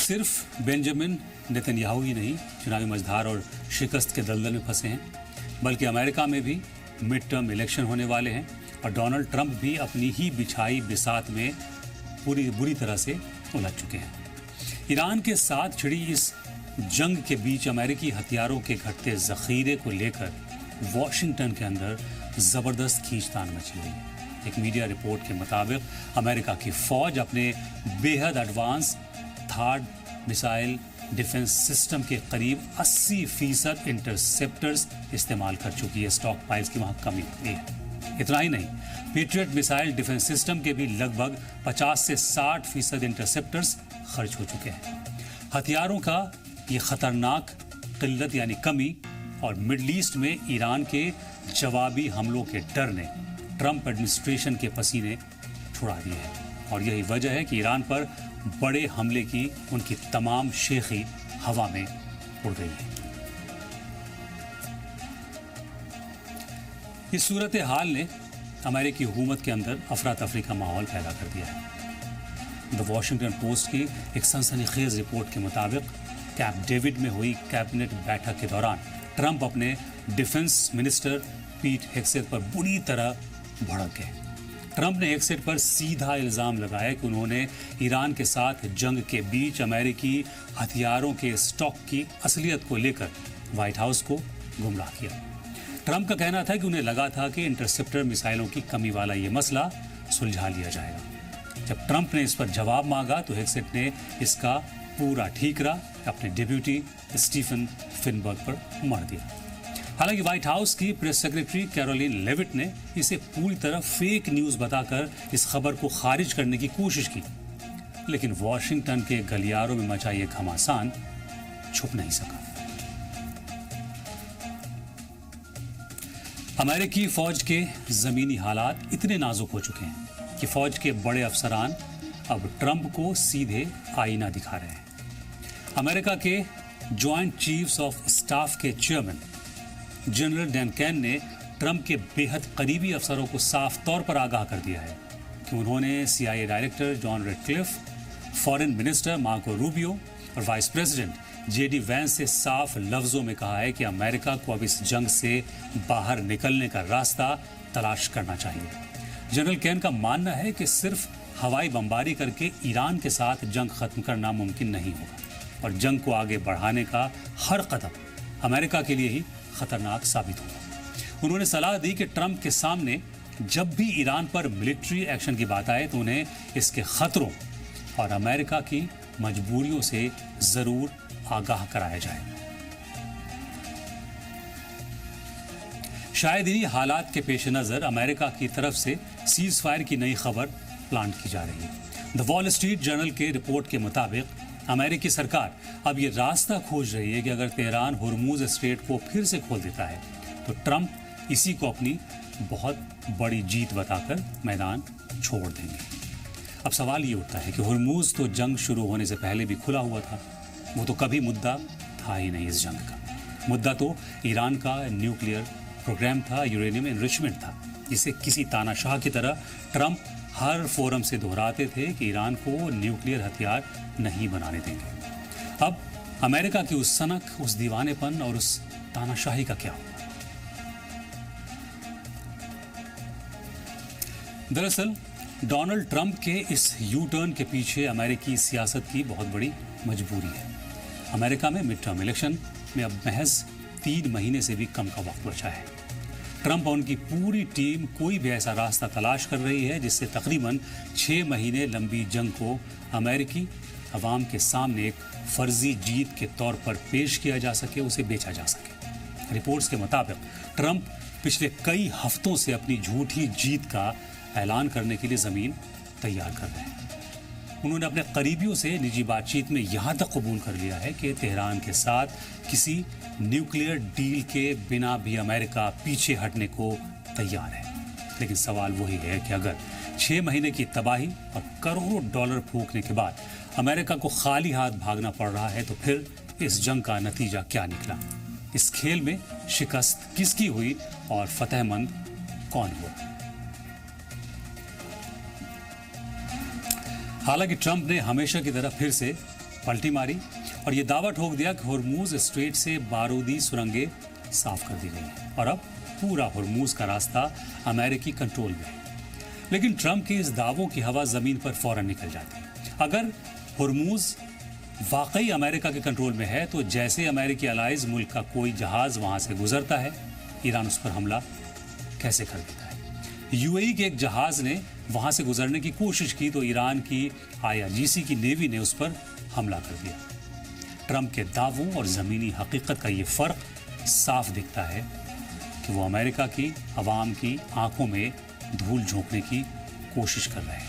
सिर्फ Benjamin Netanyahu ही नहीं चुनावी मझधार और शिकस्त के दलदल में फंसे हैं, बल्कि अमेरिका में भी मिड टर्म इलेक्शन होने वाले हैं और डोनाल्ड ट्रंप भी अपनी ही बिछाई बिसात में बुरी तरह से उलझ चुके हैं। ईरान के साथ छिड़ी इस जंग के बीच अमेरिकी हथियारों के घटते जखीरे को लेकर वॉशिंगटन के अंदर जबरदस्त खींचतान मची हुई है। एक मीडिया रिपोर्ट के मुताबिक अमेरिका की फौज अपने बेहद advance third missile defence system के करीब 80% इंटरसेप्टर्स इस्तेमाल कर चुकी है। स्टॉक पाइल्स की वहां कमी हुई है। इतना ही नहीं, पेट्रियट मिसाइल डिफेंस सिस्टम के भी लगभग 50 से 60% इंटरसेप्टर्स खर्च हो चुके हैं। हथियारों का ये खतरनाक किल्लत यानी कमी और मिडल ईस्ट में ईरान के जवाबी हमलों के डर ने ट्रंप एडमिनिस्ट्रेशन के पसीने छुड़ा दिए हैं और यही वजह है कि ईरान पर बड़े हमले की उनकी तमाम शेखी हवा में उड़ गई है। इस सूरत हाल ने अमेरिकी हुकूमत के अंदर अफरा तफरी का माहौल पैदा कर दिया है। द वॉशिंगटन पोस्ट की एक सनसनीखेज रिपोर्ट के मुताबिक कैंप डेविड में हुई कैबिनेट बैठक के दौरान ट्रंप अपने डिफेंस मिनिस्टर पीट हेगसेथ पर बुरी तरह भड़क गए। ट्रंप ने हेगसेथ पर सीधा इल्जाम लगाया कि उन्होंने ईरान के साथ जंग के बीच अमेरिकी हथियारों के स्टॉक की असलियत को लेकर व्हाइट हाउस को गुमराह किया। ट्रंप का कहना था कि उन्हें लगा था कि इंटरसेप्टर मिसाइलों की कमी वाला ये मसला सुलझा लिया जाएगा। जब ट्रंप ने इस पर जवाब मांगा तो हेगसेथ ने इसका पूरा ठीकरा अपने डेप्यूटी स्टीफन फिनबर्ग पर मार दिया। हालांकि व्हाइट हाउस की प्रेस सेक्रेटरी कैरोलिन लेविट ने इसे पूरी तरह फेक न्यूज बताकर इस खबर को खारिज करने की कोशिश की, लेकिन वॉशिंगटन के गलियारों में मचा ये घमासान छुप नहीं सका। अमेरिकी फौज के जमीनी हालात इतने नाजुक हो चुके हैं कि फौज के बड़े अफसरान अब ट्रंप को सीधे आईना दिखा रहे हैं। अमेरिका के जॉइंट चीफ्स ऑफ स्टाफ के चेयरमैन जनरल डैन कैन ने ट्रंप के बेहद करीबी अफसरों को साफ तौर पर आगाह कर दिया है कि उन्होंने CIA director John Ratcliffe, foreign minister Marco Rubio और वाइस प्रेसिडेंट JD वैंस से साफ लफ्जों में कहा है कि अमेरिका को अब इस जंग से बाहर निकलने का रास्ता तलाश करना चाहिए। जनरल कैन का मानना है कि सिर्फ हवाई बमबारी करके ईरान के साथ जंग खत्म करना मुमकिन नहीं होगा और जंग को आगे बढ़ाने का हर कदम अमेरिका के लिए ही खतरनाक साबित होगा। उन्होंने सलाह दी कि ट्रंप के सामने जब भी ईरान पर मिलिट्री एक्शन की बात आए तो उन्हें इसके खतरों और अमेरिका की मजबूरियों से जरूर आगाह कराया जाए। शायद इन्हीं हालात के पेश नजर अमेरिका की तरफ से सीज फायर की नई खबर प्लान की जा रही है। द वॉल स्ट्रीट जर्नल के रिपोर्ट के मुताबिक अमेरिकी सरकार अब ये रास्ता खोज रही है कि अगर तेहरान हुर्मुज स्ट्रेट को फिर से खोल देता है तो ट्रंप इसी को अपनी बहुत बड़ी जीत बताकर मैदान छोड़ देंगे। अब सवाल ये उठता है कि हुर्मुज तो जंग शुरू होने से पहले भी खुला हुआ था, वो तो कभी मुद्दा था ही नहीं। इस जंग का मुद्दा तो ईरान का न्यूक्लियर प्रोग्राम था, यूरेनियम एनरिचमेंट था, जिसे किसी तानाशाह की तरह ट्रंप हर फोरम से दोहराते थे कि ईरान को न्यूक्लियर हथियार नहीं बनाने देंगे। अब अमेरिका की उस सनक, उस दीवानेपन और उस तानाशाही का क्या होगा? दरअसल डोनाल्ड ट्रंप के इस यू टर्न के पीछे अमेरिकी सियासत की बहुत बड़ी मजबूरी है। अमेरिका में मिड टर्म इलेक्शन में अब महज 3 महीने से भी कम का वक्त बचा है। ट्रंप और उनकी पूरी टीम कोई भी ऐसा रास्ता तलाश कर रही है जिससे तकरीबन 6 महीने लंबी जंग को अमेरिकी अवाम के सामने एक फर्जी जीत के तौर पर पेश किया जा सके, उसे बेचा जा सके। रिपोर्ट्स के मुताबिक ट्रंप पिछले कई हफ्तों से अपनी झूठी जीत का ऐलान करने के लिए जमीन तैयार कर रहे हैं। उन्होंने अपने करीबियों से निजी बातचीत में यहां तक कबूल कर लिया है कि तेहरान के साथ किसी न्यूक्लियर डील के बिना भी अमेरिका पीछे हटने को तैयार है। लेकिन सवाल वही है कि अगर 6 महीने की तबाही और करोड़ों डॉलर फूंकने के बाद अमेरिका को खाली हाथ भागना पड़ रहा है तो फिर इस जंग का नतीजा क्या निकला? इस खेल में शिकस्त किसकी हुई और फतेहमंद कौन हुआ? हालांकि ट्रंप ने हमेशा की तरह फिर से पलटी मारी और ये दावा ठोक दिया कि हुर्मुज स्ट्रेट से बारूदी सुरंगें साफ कर दी गई हैं और अब पूरा हुर्मुज का रास्ता अमेरिकी कंट्रोल में है। लेकिन ट्रंप के इस दावों की हवा जमीन पर फौरन निकल जाती है। अगर हुर्मुज वाकई अमेरिका के कंट्रोल में है तो जैसे अमेरिकी अलाइज मुल्क का कोई जहाज वहां से गुजरता है, ईरान उस पर हमला कैसे कर देता है। यूएई के एक जहाज ने वहां से गुजरने की कोशिश की तो ईरान की IRGC की नेवी ने उस पर हमला कर दिया। ट्रंप के दावों और जमीनी हकीकत का ये फर्क साफ दिखता है कि वो अमेरिका की आवाम की आंखों में धूल झोंकने की कोशिश कर रहे हैं।